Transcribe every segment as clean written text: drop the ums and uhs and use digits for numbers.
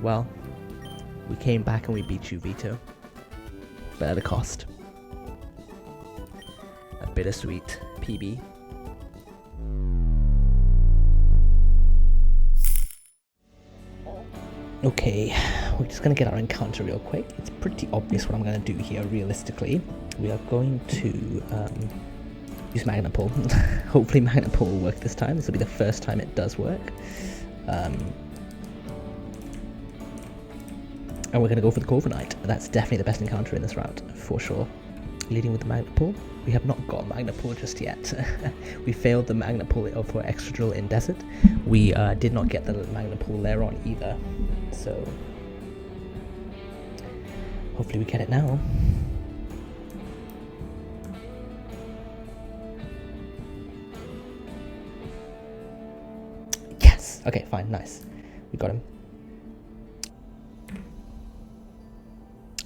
well, we came back and we beat you, Vito. But at a cost. A bittersweet PB. Okay, we're just going to get our encounter real quick. It's pretty obvious what I'm going to do here, realistically. We are going to use Magnet Pull. Hopefully Magnet Pull will work this time. This will be the first time it does work. And we're going to go for the Corviknight. That's definitely the best encounter in this route, for sure. Leading with the Magnet Pull. We have not got Magnet Pull just yet. We failed the Magnet Pull for Extra Drill in Desert. We did not get the Magnet Pull there on either. So hopefully we get it now. Yes! Okay, fine, nice. We got him.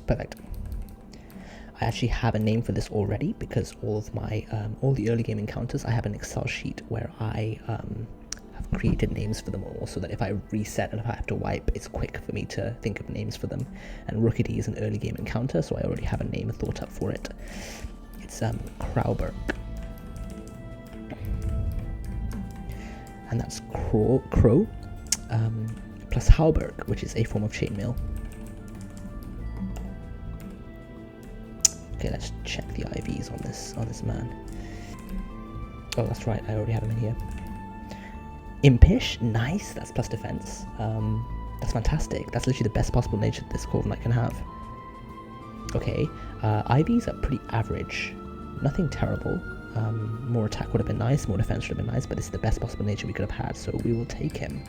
Perfect. I actually have a name for this already because all of my all the early game encounters, I have an Excel sheet where I have created names for them all, so that if I reset and if I have to wipe, it's quick for me to think of names for them. And Rookity is an early game encounter, so I already have a name thought up for it. It's Crowberg, and that's crow plus Hauberg, which is a form of chainmail. Okay, let's check the IVs on this man. Oh, that's right, I already have him in here. Impish, nice, that's plus defense. That's fantastic. That's literally the best possible nature that this Corviknight can have. Okay, IVs are pretty average. Nothing terrible. More attack would have been nice, more defense would have been nice, but this is the best possible nature we could have had, so we will take him.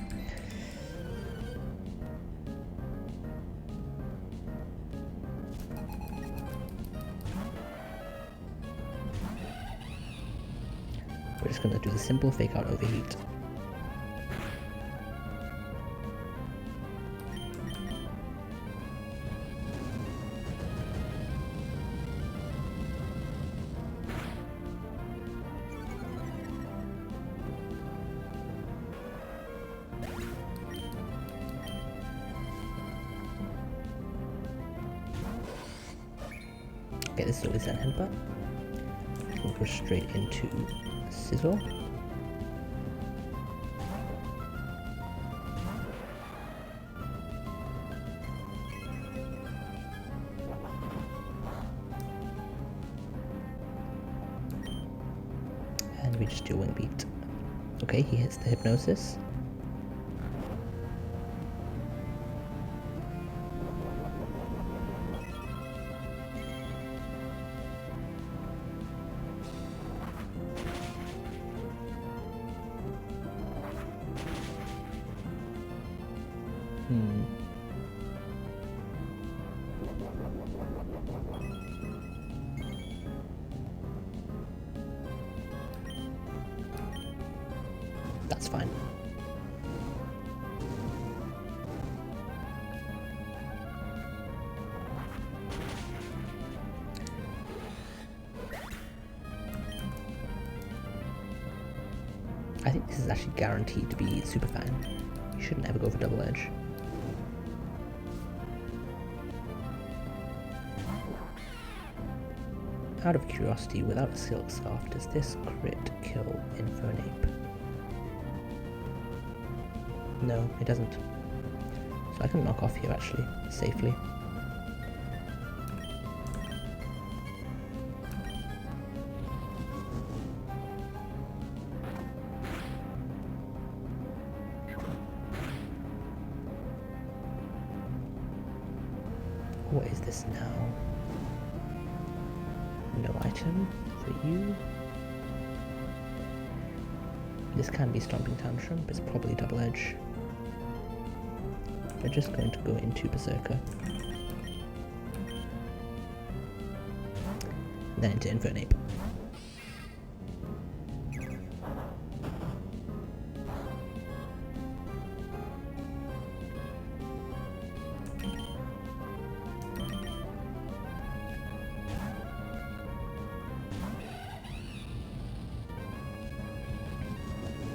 We're just going to do the simple fake out overheat. Okay, this is always Zen Headbutt. We'll go straight into Sizzle. And we just do Wing Beat. Okay, he hits the Hypnosis. That's fine. I think this is actually guaranteed to be Super Fang. You shouldn't ever go for Double Edge. Out of curiosity, without a Silk Scarf, does this crit kill Infernape? No, it doesn't. So I can knock off here actually, safely. What is this now? No item for you. This can be Stomping Tantrum, but it's probably Double Edge. We're just going to go into Berserker. Then into Infernape.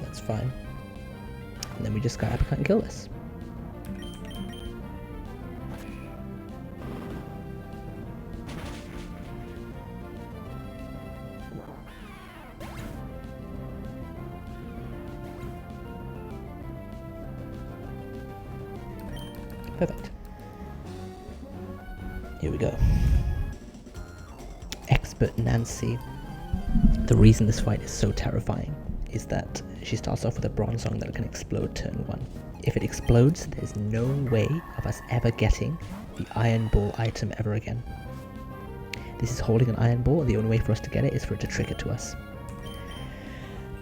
That's fine. And then we just got Uppercut and kill this. Perfect. Here we go. Expert Nancy. The reason this fight is so terrifying is that she starts off with a bronze song that can explode turn 1. If it explodes, there's no way of us ever getting the iron ball item ever again. This is holding an iron ball, and the only way for us to get it is for it to trick it to us.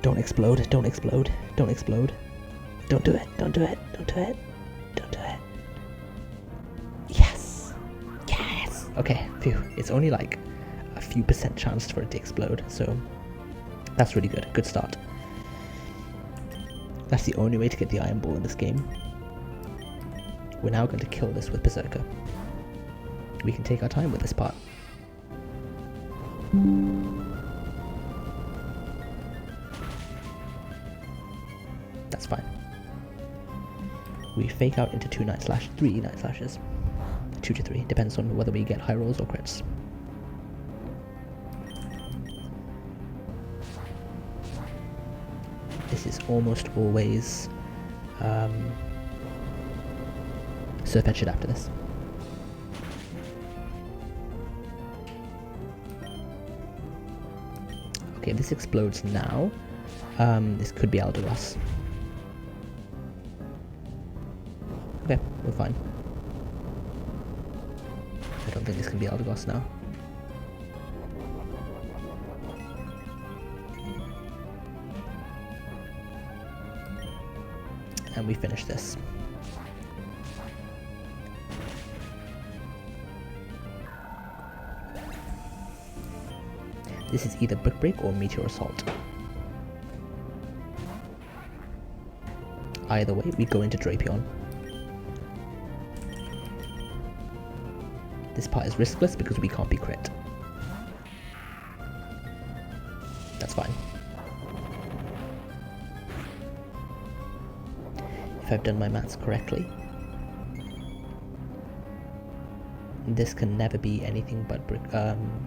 Don't explode, don't explode, don't explode. Don't do it, don't do it, don't do it, don't do it. Yes! Yes! Okay, phew. It's only like a few % chance for it to explode, so that's really good. Good start. That's the only way to get the iron ball in this game. We're now going to kill this with Berserker. We can take our time with this part. That's fine. We fake out into 2 night slash, 3 night slashes. 2 to 3, depends on whether we get high rolls or crits. This is almost always surf edge it after this. Okay, this explodes now. This could be Alderos. Okay, we're fine. I don't think this can be Alderos now. And we finish this. This is either Brick Break or Meteor Assault. Either way, we go into Drapion. This part is riskless because we can't be crit. That's fine. If I've done my maths correctly, this can never be anything but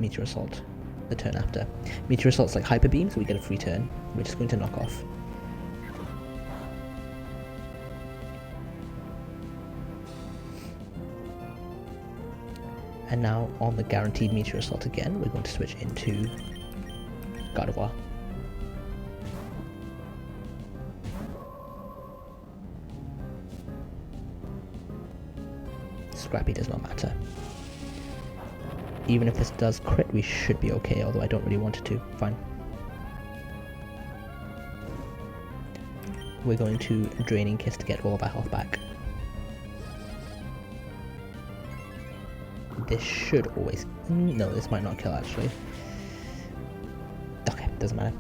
Meteor Assault the turn after. Meteor Assault's like Hyper Beam, so we get a free turn. We're just going to knock off. And now on the guaranteed Meteor Assault again, we're going to switch into Gardevoir. Scrappy does not matter. Even if this does crit, we should be okay, although I don't really want it to. Fine. We're going to Draining Kiss to get all of our health back. This should always... No, this might not kill actually. Okay, doesn't matter.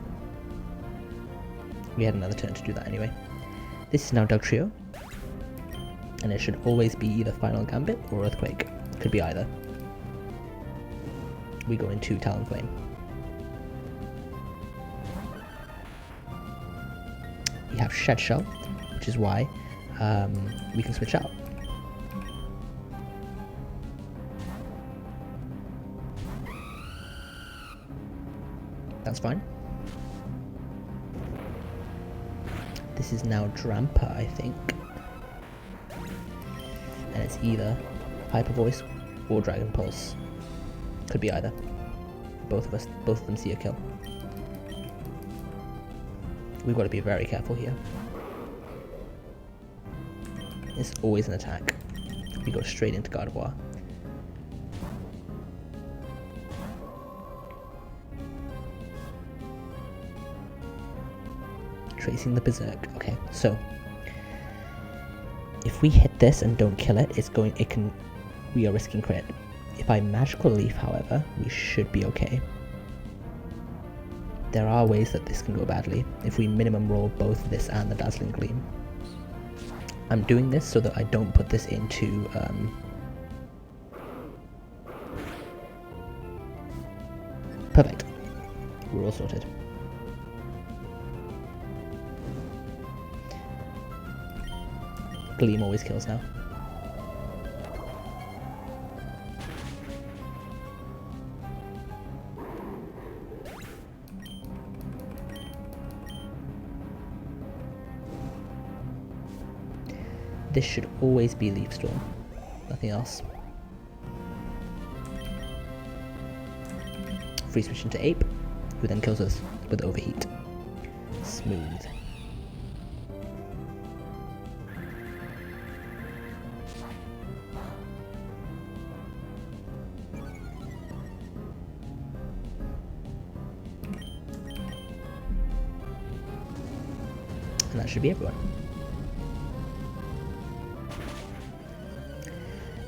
We had another turn to do that anyway. This is now Dugtrio. And it should always be either Final Gambit or Earthquake. Could be either. We go into Talonflame. We have Shed Shell, which is why we can switch out. That's fine. This is now Drampa, I think. And it's either Hyper Voice or Dragon Pulse. Could be either. Both of them see a kill. We've got to be very careful here. It's always an attack. We go straight into Gardevoir. Tracing the Berserk. Okay, so if we hit this and don't kill it, we are risking crit. If I Magical Leaf, however, we should be okay. There are ways that this can go badly if we minimum roll both this and the Dazzling Gleam. I'm doing this so that I don't put this into perfect. We're all sorted. Gleam always kills now. This should always be Leaf Storm. nothing else. Free switch into Ape, who then kills us with Overheat. Smooth. And that should be everyone.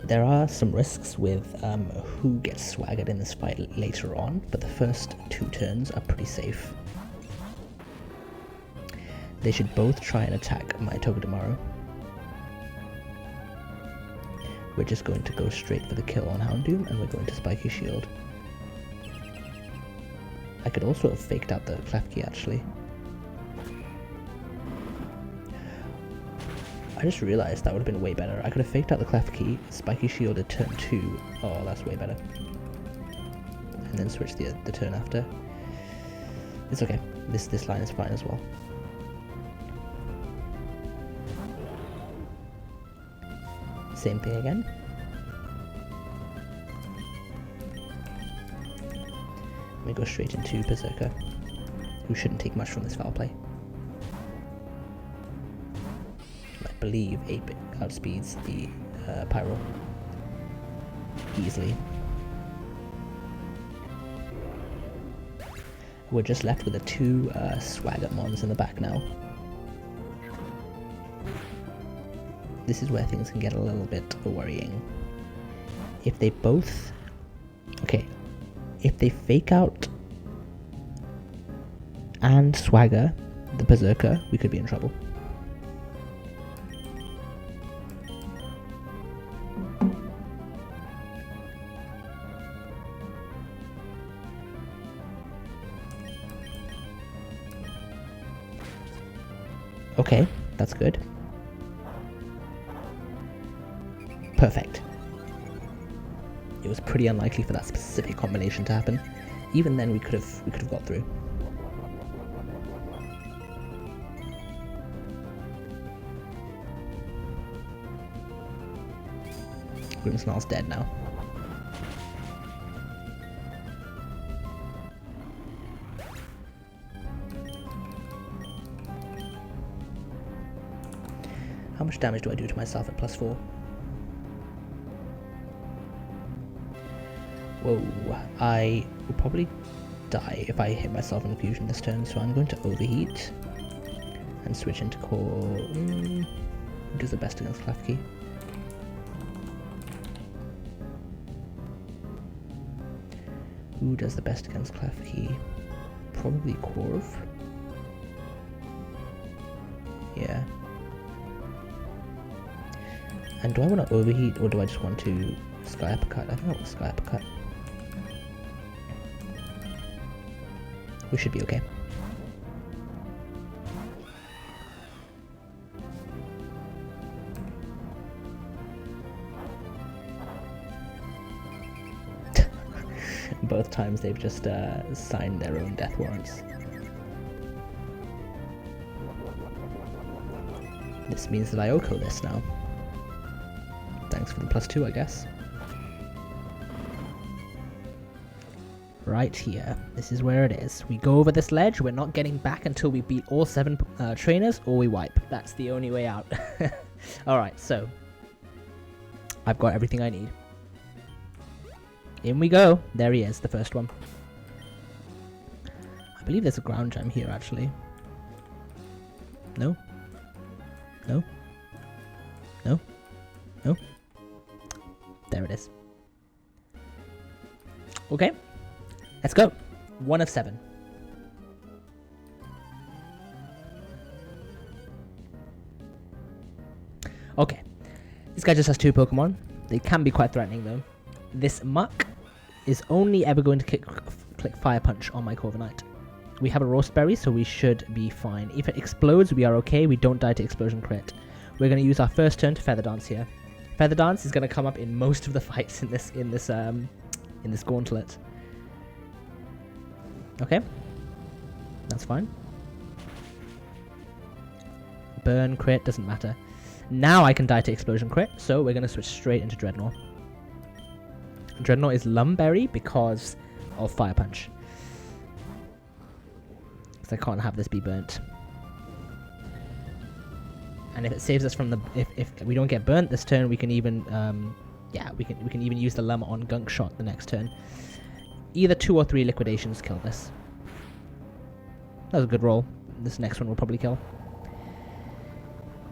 There are some risks with who gets swaggered in this fight later on, but the first 2 turns are pretty safe. They should both try and attack my Togedemaru. We're just going to go straight for the kill on Houndoom, and we're going to Spiky Shield. I could also have faked out the Klefki actually. I just realized that would have been way better. I could have faked out the Klefki, Spiky Shield at turn 2. Oh, that's way better. And then switch the turn after. It's okay. This line is fine as well. Same thing again. We go straight into Berserker, who shouldn't take much from this foul play. I believe Ape outspeeds the Pyro easily. We're just left with the 2 Swagger Mons in the back now. This is where things can get a little bit worrying. If they both... Okay, if they fake out and Swagger the Berserker, we could be in trouble. Okay, that's good. Perfect. It was pretty unlikely for that specific combination to happen. Even then, we could have got through. Grimmsnarl's dead now. How much damage do I do to myself at +4? Whoa, I will probably die if I hit myself in fusion this turn, so I'm going to Overheat and switch into Core. Who does the best against Klefki? Who does the best against Klefki? Probably Korv. Yeah. And do I want to Overheat, or do I just want to Sky Uppercut? I think I want Sky Uppercut. We should be okay. Both times they've just signed their own death warrants. This means that I Oko this now. Thanks for the +2, I guess. Right here. This is where it is. We go over this ledge. We're not getting back until we beat all 7 trainers, or we wipe. That's the only way out. Alright, so I've got everything I need. In we go. There he is, the first one. I believe there's a ground gem here, actually. No? No? No? No? There it is. Okay. Let's go. 1 of 7. Okay. This guy just has 2 Pokemon. They can be quite threatening, though. This Muck is only ever going to click Fire Punch on my Corviknight. We have a Roseberry, so we should be fine. If it explodes, we are okay. We don't die to Explosion Crit. We're going to use our first turn to Feather Dance here. Feather Dance is going to come up in most of the fights in this gauntlet. Okay, that's fine. Burn, crit, doesn't matter. Now I can die to explosion crit, so we're going to switch straight into Dreadnought. Dreadnought is Lumberry because of Fire Punch. Because I can't have this be burnt. And if it saves us from the... If we don't get burnt this turn, we can even... we can even use the Lum on Gunk Shot the next turn. Either 2 or 3 liquidations kill this. That was a good roll. This next one will probably kill.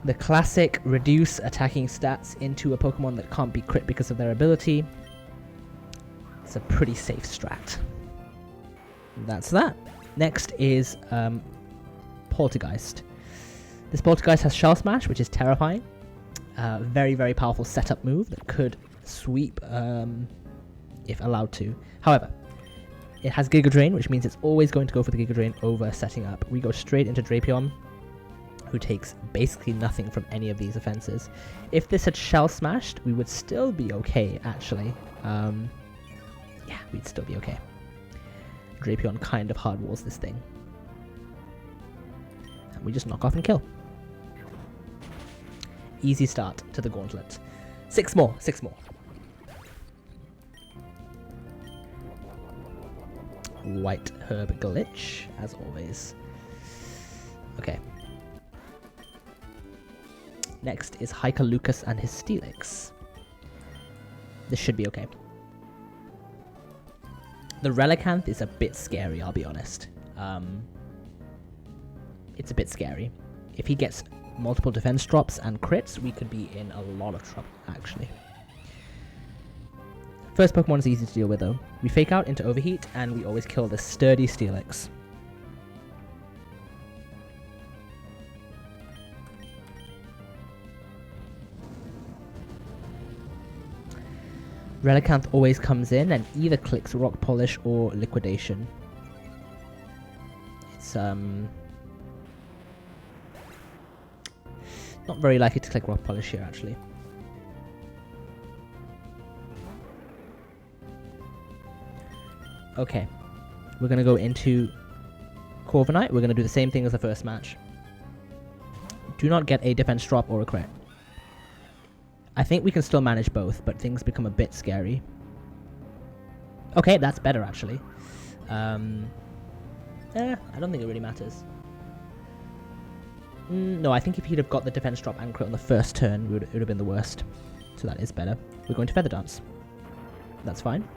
The classic reduce attacking stats into a Pokemon that can't be crit because of their ability. It's a pretty safe strat. That's that. Next is Poltergeist. This Poltergeist has Shell Smash, which is terrifying. Very, very powerful setup move that could sweep if allowed to. However, it has Giga Drain, which means it's always going to go for the Giga Drain over setting up. We go straight into Drapion, who takes basically nothing from any of these offenses. If this had Shell Smashed, we would still be okay, actually. Yeah, we'd still be okay. Drapion kind of hard walls this thing. And we just knock off and kill. Easy start to the gauntlet. 6 more, 6 more. White Herb Glitch, as always. Okay. Next is Hykalucas and his Steelix. This should be okay. The Relicanth is a bit scary, I'll be honest. It's a bit scary. If he gets multiple defense drops and crits, we could be in a lot of trouble, actually. First Pokemon is easy to deal with, though. We fake out into Overheat, and we always kill the sturdy Steelix. Relicanth always comes in and either clicks Rock Polish or Liquidation. It's not very likely to click Rock Polish here, actually. Okay, we're going to go into Corviknight. We're going to do the same thing as the first match. Do not get a defense drop or a crit. I think we can still manage both, but things become a bit scary. Okay, that's better, actually. I don't think it really matters. No, I think if he'd have got the defense drop and crit on the first turn, it would have been the worst. So that is better. We're going to Feather Dance. That's fine.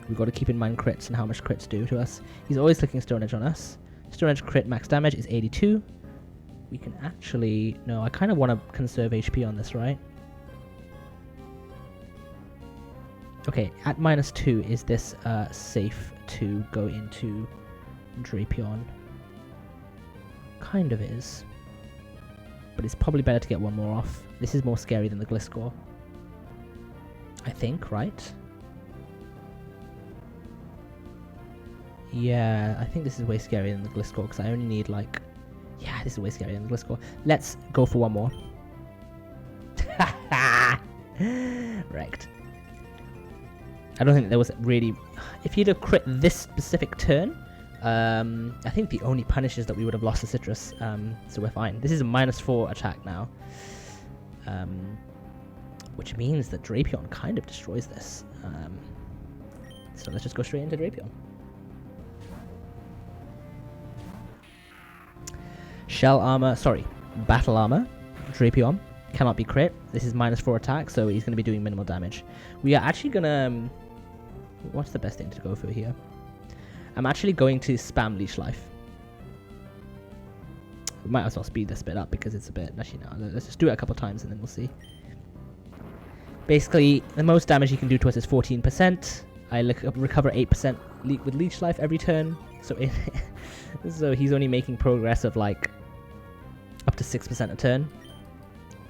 We've got to keep in mind crits and how much crits do to us. He's always clicking Stone Edge on us. Stone Edge crit max damage is 82. We can actually... No, I kind of want to conserve HP on this, right? Okay, at -2, is this safe to go into Drapion? Kind of is. But it's probably better to get one more off. This is more scary than the Gliscor. I think, right? Yeah, I think this is way scarier than the Gliscor, because I only need, like... Yeah, this is way scarier than the Gliscor. Let's go for one more. Wrecked. I don't think there was really... If he'd have crit this specific turn, I think the only punish is that we would have lost the Citrus, so we're fine. This is a -4 attack now. Which means that Drapion kind of destroys this. So let's just go straight into Drapion. Shell Armor, sorry, Battle Armor, Drapion, cannot be crit. This is -4 attack, so he's going to be doing minimal damage. We are actually going to... What's the best thing to go for here? I'm actually going to spam Leech Life. We might as well speed this bit up because it's a bit... Actually, no, let's just do it a couple times and then we'll see. Basically, the most damage he can do to us is 14%. I recover 8% with Leech Life every turn, so so he's only making progress of like up to 6% a turn.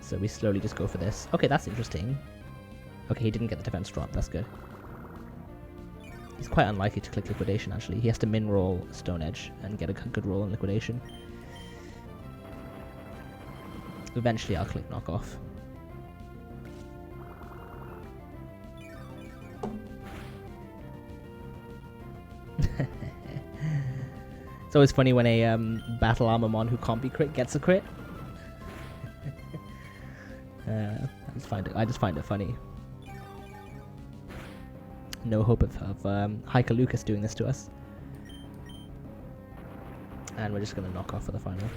So we slowly just go for this. Okay, that's interesting. Okay, he didn't get the defense drop. That's good. He's quite unlikely to click Liquidation, actually. He has to min-roll Stone Edge and get a good roll on Liquidation. Eventually I'll click Knock Off. It's always funny when a battle armor mon who can't be crit gets a crit. I just find it funny. No hope of Hiker Lucas doing this to us. And we're just going to knock off for the final.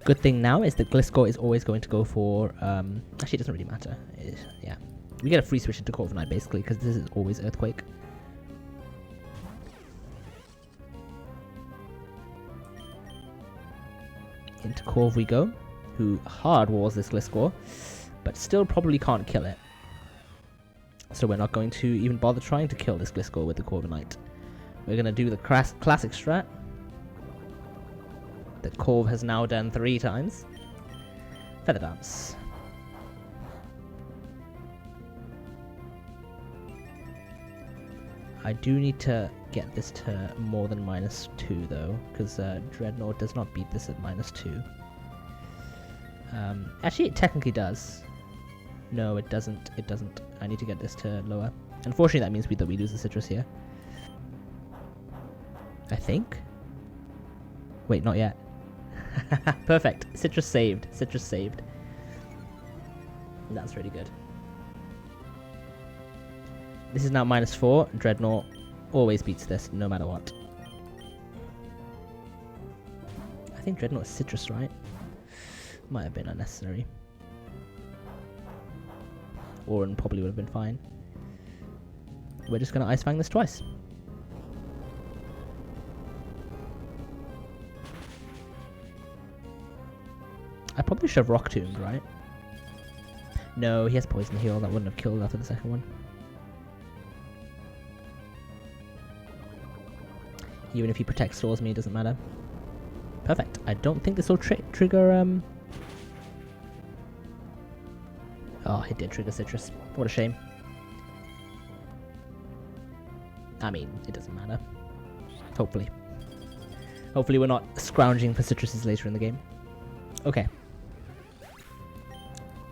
Good thing now is that Gliscor is always going to go for... actually, it doesn't really matter. Yeah. We get a free switch into Corviknight, basically, because this is always Earthquake. Into Corv we go, who hard walls this Gliscor, but still probably can't kill it. So we're not going to even bother trying to kill this Gliscor with the Corviknight. We're going to do the classic strat that Corv has now done 3 times. Feather Dance. I do need to get this to more than -2 though, because Dreadnought does not beat this at -2. Actually, it technically does. No, it doesn't. It doesn't. I need to get this to lower. Unfortunately, that means that we lose the citrus here. I think. Wait, not yet. Perfect. Citrus saved. Citrus saved. That's really good. This is now -4. Dreadnought always beats this, no matter what. I think Dreadnought is citrus, right? Might have been unnecessary. Orin probably would have been fine. We're just going to Ice Fang this twice. I probably should have Rock Tombed, right? No, he has Poison Heal. That wouldn't have killed after the second one. Even if he Protect Stores me, it doesn't matter. Perfect. I don't think this will trigger... Oh, it did trigger Citrus. What a shame. I mean, it doesn't matter. Hopefully. Hopefully we're not scrounging for Citruses later in the game. Okay.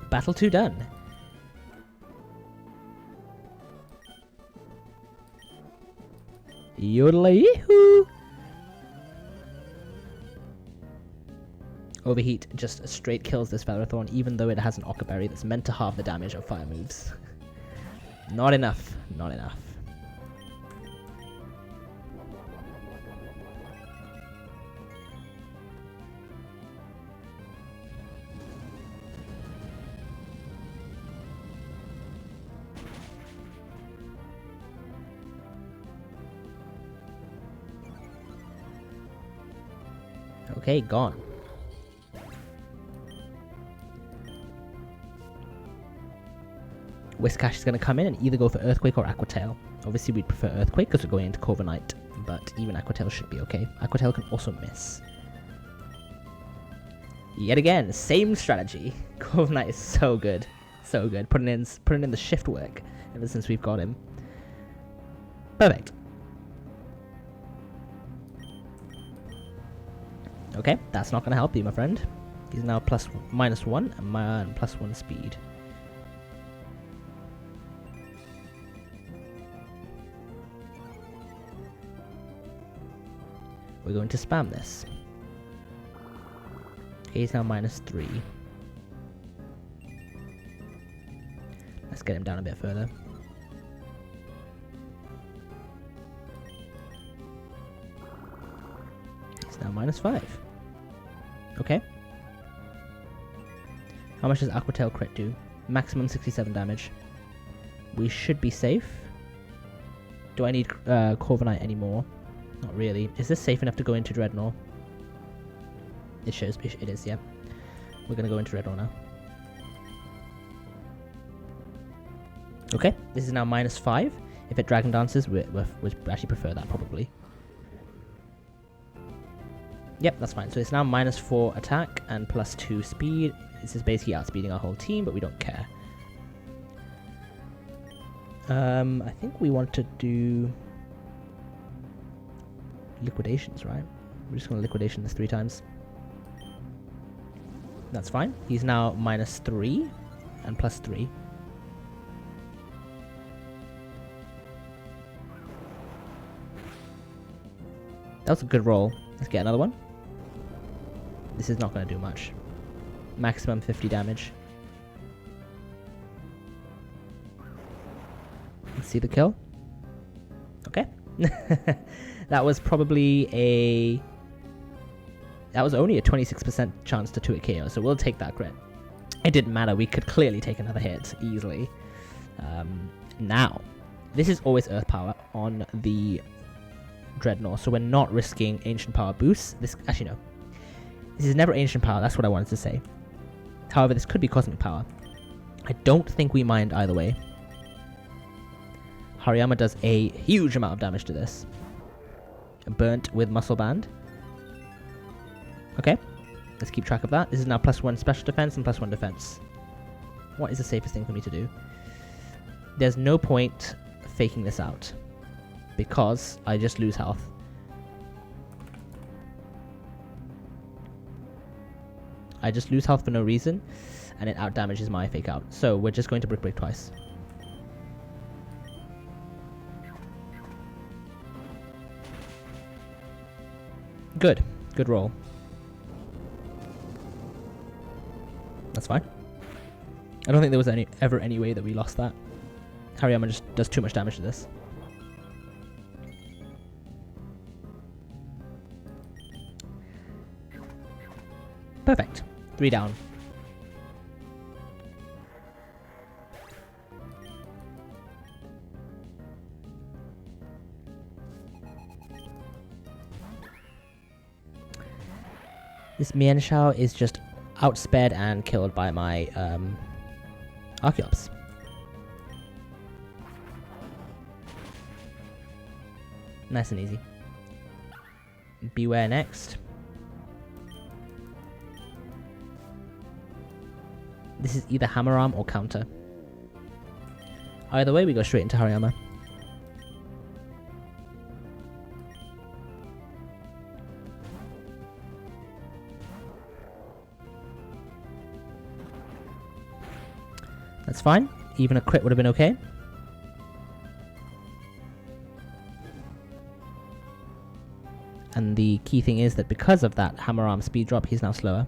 Battle 2 done. Yodelay-hoo! Overheat just straight kills this Featherthorn, even though it has an Occa Berry that's meant to halve the damage of fire moves. Not enough. Not enough. Okay, gone. Whiscash is going to come in and either go for Earthquake or Aqua Tail. Obviously, we'd prefer Earthquake because we're going into Corviknight, but even Aqua Tail should be okay. Aqua Tail can also miss. Yet again, same strategy. Corviknight is so good. So good. Putting in the shift work ever since we've got him. Perfect. Okay, that's not going to help you, my friend. He's now -1 and +1 speed. We're going to spam this. Okay, he's now -3. Let's get him down a bit further. He's now -5. Okay. How much does Aqua Tail crit do? Maximum 67 damage. We should be safe. Do I need Corviknight anymore? Not really. Is this safe enough to go into Dreadnought? It shows. It is, yeah. We're going to go into Dreadnought now. Okay, this is now -5. If it Dragon Dances, we actually prefer that, probably. Yep, that's fine. So it's now -4 attack and +2 speed. This is basically outspeeding our whole team, but we don't care. I think we want to do... liquidations, right? We're just going to liquidation this 3 times. That's fine. He's now -3 and +3. That was a good roll. Let's get another one. This is not going to do much. Maximum 50 damage. Let's see the kill. Okay. That was probably a... That was only a 26% chance to 2-hit KO, so we'll take that crit. It didn't matter, we could clearly take another hit easily. Now, this is always Earth Power on the Dreadnought, so we're not risking Ancient Power boosts. This, actually no. This is never Ancient Power, that's what I wanted to say. However, this could be Cosmic Power. I don't think we mind either way. Hariyama does a huge amount of damage to this. Burnt with Muscle Band. Okay, let's keep track of that. This is now +1 special defense and +1 defense. What is the safest thing for me to do? There's no point faking this out, because I just lose health. I just lose health for no reason, and it out-damages my fake out. So we're just going to Brick Break twice. Good. Good roll. That's fine. I don't think there was ever any way that we lost that. Hariyama just does too much damage to this. Perfect. 3 down. This Mienshao is just outsped and killed by my Archeops. Nice and easy. Beware next. This is either Hammer Arm or Counter. Either way, we go straight into Hariyama. That's fine. Even a crit would have been okay. And the key thing is that because of that Hammer Arm speed drop, he's now slower.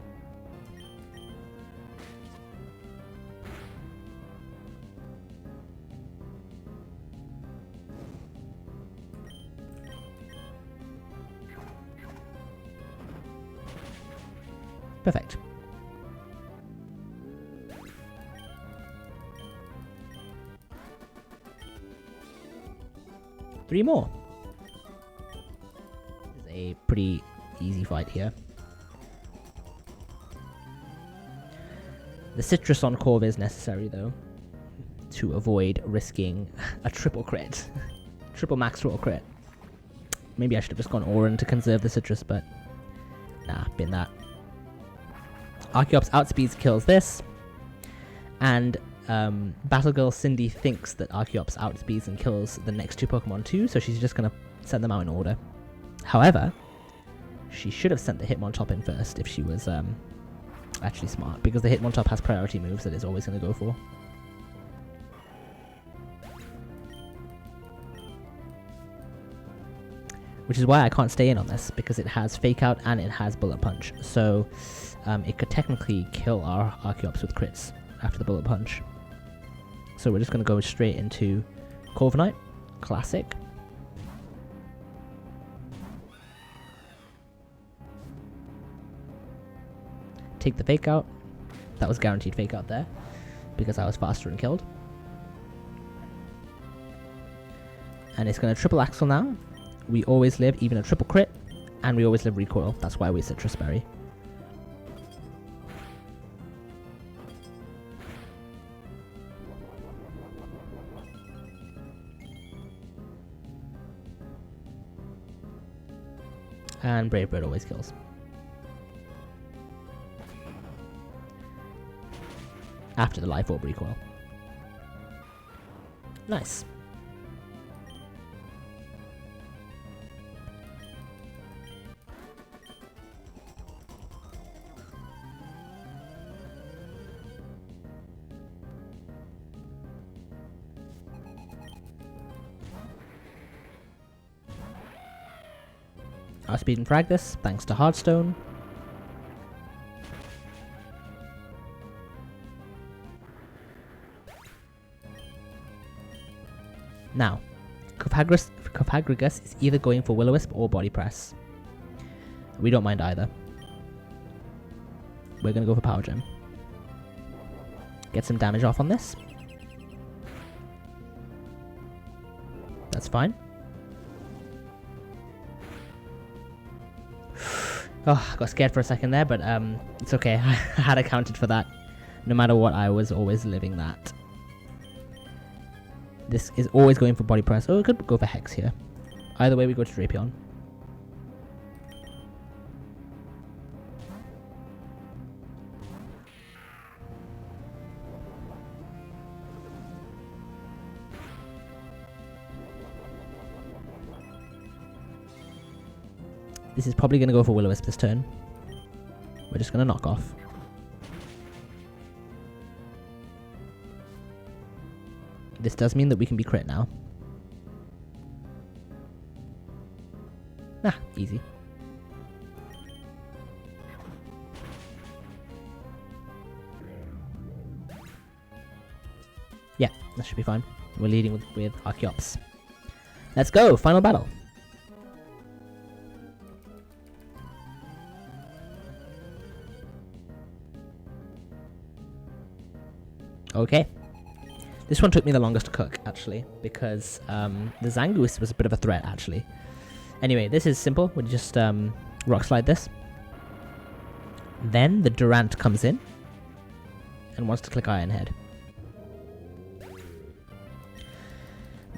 Perfect. Three more. This is a pretty easy fight here. The Citrus on Corv is necessary though, to avoid risking a triple crit. Triple max roll crit. Maybe I should have just gone Auron to conserve the Citrus, but nah, bin that. Archeops outspeeds kills this, and Battlegirl Cindy thinks that Archeops outspeeds and kills the next 2 Pokemon too, so she's just going to send them out in order. However, she should have sent the Hitmontop in first if she was actually smart, because the Hitmontop has priority moves that it's always going to go for. Which is why I can't stay in on this, because it has Fake Out and it has Bullet Punch, so it could technically kill our Archeops with crits after the Bullet Punch. So we're just going to go straight into Corviknight, classic. Take the Fake Out. That was guaranteed Fake Out there, because I was faster and killed. And it's going to triple Axle now. We always live even a triple crit, and we always live recoil. That's why we Citrus Berry. And Brave Bird always kills. After the Life Orb recoil. Nice. Outspeed and frag this, thanks to Hardstone. Now, Cofagrigus is either going for Will-O-Wisp or Body Press. We don't mind either. We're going to go for Power Gem. Get some damage off on this. That's fine. Oh, I got scared for a second there, but it's okay. I had accounted for that. No matter what, I was always living that. This is always going for Body Press. Oh, we could go for Hex here. Either way, we go to Drapion. This is probably going to go for Will-O-Wisp this turn. We're just going to knock off. This does mean that we can be crit now. Ah, easy. Yeah, that should be fine. We're leading with Archeops. Let's go! Final battle! Okay. This one took me the longest to cook, actually, because the Zangoose was a bit of a threat, actually. Anyway, this is simple. We just Rock Slide this. Then the Durant comes in and wants to click Iron Head.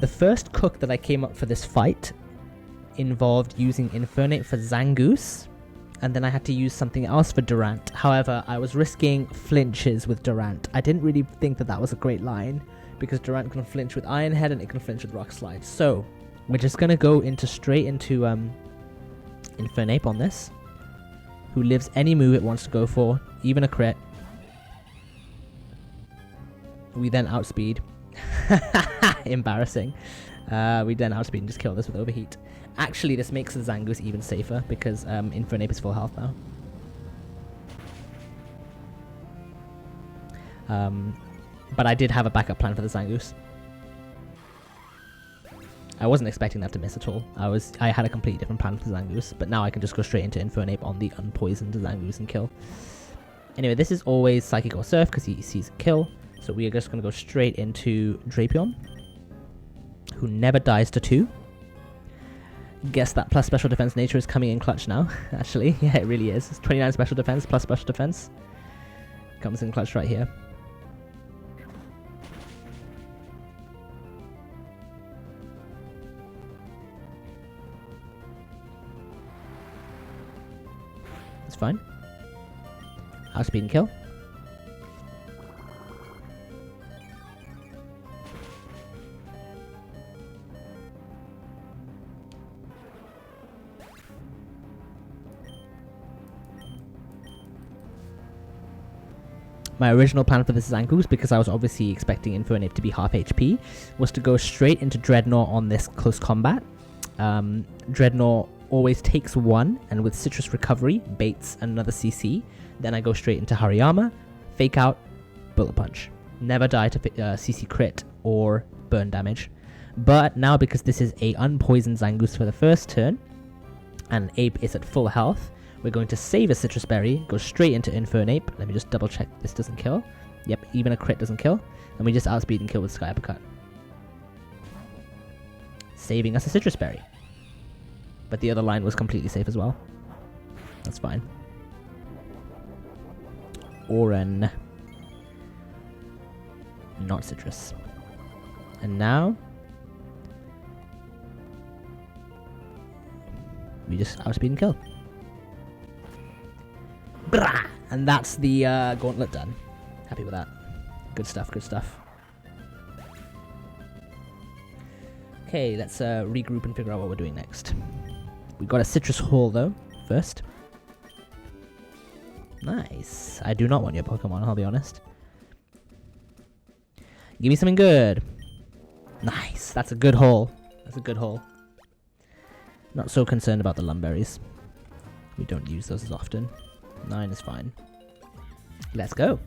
The first cook that I came up for this fight involved using Infernape for Zangoose, and then I had to use something else for Durant. However, I was risking flinches with Durant. I didn't really think that that was a great line, because Durant can flinch with Iron Head and it can flinch with Rock Slide. So, we're just going to go straight into Infernape on this, who lives any move it wants to go for, even a crit. We then outspeed. Embarrassing. We then outspeed and just kill this with Overheat. Actually, this makes the Zangoose even safer, because Infernape is full health now. But I did have a backup plan for the Zangoose. I wasn't expecting that to miss at all. I had a completely different plan for the Zangoose, but now I can just go straight into Infernape on the unpoisoned Zangoose and kill. Anyway, this is always Psychic or Surf because he sees a kill, so we are just going to go straight into Drapion, who never dies to 2. Guess that plus special defense nature is coming in clutch now, actually. Yeah, it really is. It's 29 special defense plus special defense. Comes in clutch right here. It's fine. Outspeed and kill. My original plan for this Zangoose, because I was obviously expecting Infernape to be half HP, was to go straight into Dreadnought on this close combat. Dreadnought always takes 1, and with Citrus Recovery, baits another CC. Then I go straight into Hariyama, Fake Out, Bullet Punch. Never die to CC crit or burn damage. But now, because this is a unpoisoned Zangoose for the first turn, and Ape is at full health, we're going to save a Citrus Berry, go straight into Infernape. Let me just double check this doesn't kill. Yep, even a crit doesn't kill. And we just outspeed and kill with Sky Uppercut, saving us a Citrus Berry. But the other line was completely safe as well. That's fine. Oren. Not Citrus. And now we just outspeed and kill. Brah! And that's the gauntlet done. Happy with that. Good stuff, good stuff. Okay, let's regroup and figure out what we're doing next. We got a Citrus Haul though, first. Nice. I do not want your Pokemon, I'll be honest. Give me something good. Nice. That's a good haul. That's a good haul. Not so concerned about the lumberries. We don't use those as often. 9 is fine. Let's go.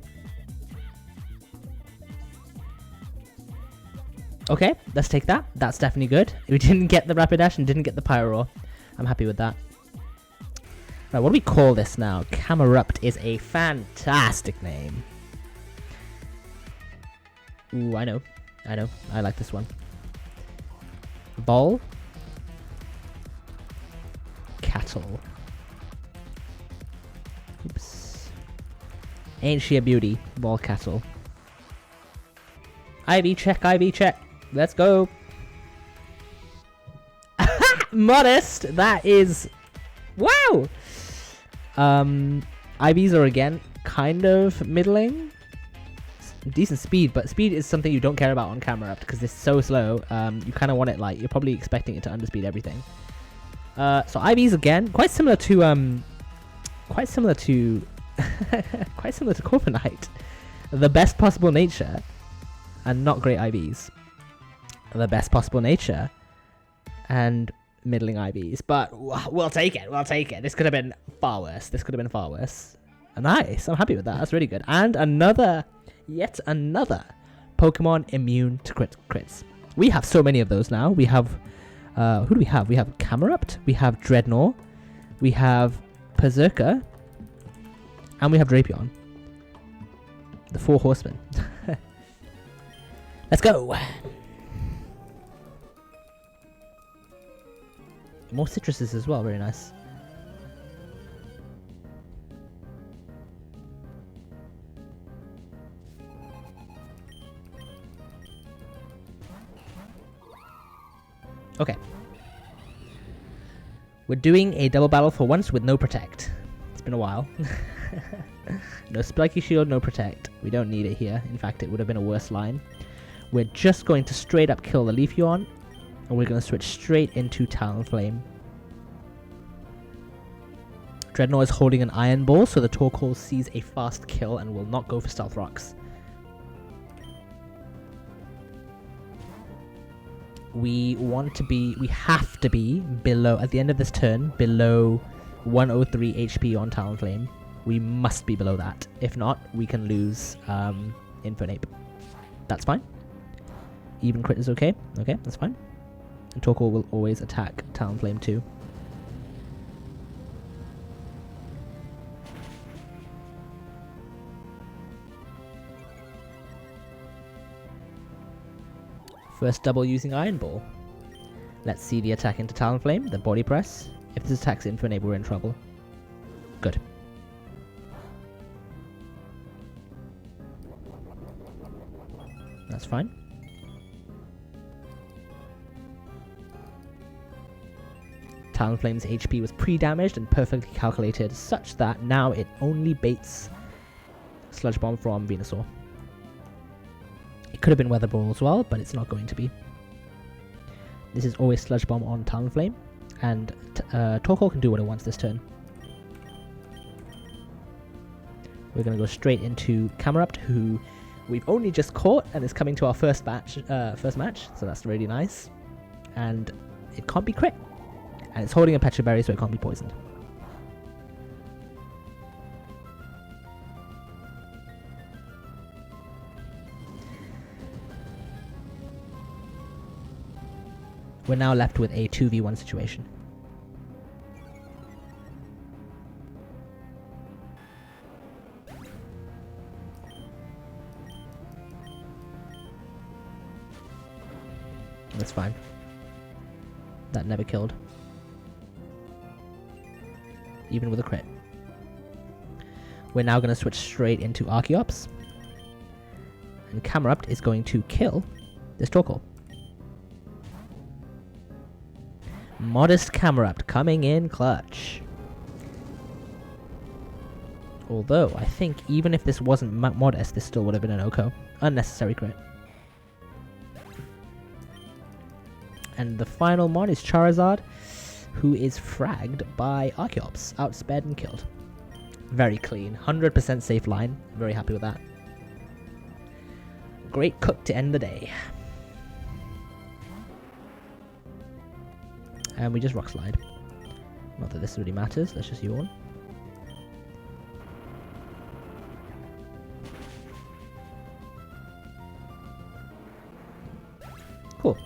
Okay, let's take that. That's definitely good. We didn't get the Rapid Dash and didn't get the Pyro. I'm happy with that. Right, what do we call this now? Camerupt is a fantastic name. Ooh, I know. I like this one. Ball. Cattle. Oops. Ain't she a beauty? Ball cattle. IV check, IV check. Let's go. Modest. That is... Wow! IVs are again kind of middling. Decent speed, but speed is something you don't care about on Camerupt because it's so slow. You kind of want it like... You're probably expecting it to underspeed everything. So IVs again, quite similar to quite similar to Corviknight. The best possible nature and not great IVs. The best possible nature and middling IVs, but we'll take it. We'll take it. This could have been far worse. Nice. I'm happy with that. That's really good. And yet another Pokemon immune to crits. We have so many of those now. We have who do we have? We have Camerupt, we have Dreadnought, we have Berserker, and we have Drapion. The 4 horsemen. Let's go! More citruses as well, very nice. Okay. We're doing a double battle for once with no protect. It's been a while. No spiky shield, no protect. We don't need it here. In fact, it would have been a worse line. We're just going to straight up kill the Leafeon, and we're going to switch straight into Talonflame. Dreadnought is holding an Iron Ball, so the Torkoal sees a fast kill and will not go for Stealth Rocks. We have to be below, at the end of this turn, below 103 HP on Talonflame. We must be below that. If not, we can lose Infernape. That's fine. Even crit is okay. Okay, that's fine. And Torkoal will always attack Talonflame too. First double using Iron Ball. Let's see the attack into Talonflame, the body press. If this attacks Infernape, we're in trouble. Good. That's fine. Talonflame's HP was pre-damaged and perfectly calculated such that now it only baits Sludge Bomb from Venusaur. It could have been Weather Ball as well, but it's not going to be. This is always Sludge Bomb on Talonflame, and Torkoal can do what it wants this turn. We're going to go straight into Camerupt, who we've only just caught and is coming to our first match, so that's really nice. And it can't be crit. And it's holding a Petra Berry, so it can't be poisoned. We're now left with a 2v1 situation. That's fine. That never killed. Even with a crit. We're now going to switch straight into Archeops. And Camerupt is going to kill this Torkoal. Modest Camerupt coming in clutch. Although, I think even if this wasn't modest, this still would have been an Oko. Unnecessary crit. And the final mod is Charizard, who is fragged by Archeops, outsped and killed. Very clean, 100% safe line. Very happy with that. Great cook to end the day. And we just rock slide. Not that this really matters, let's just yawn. Cool.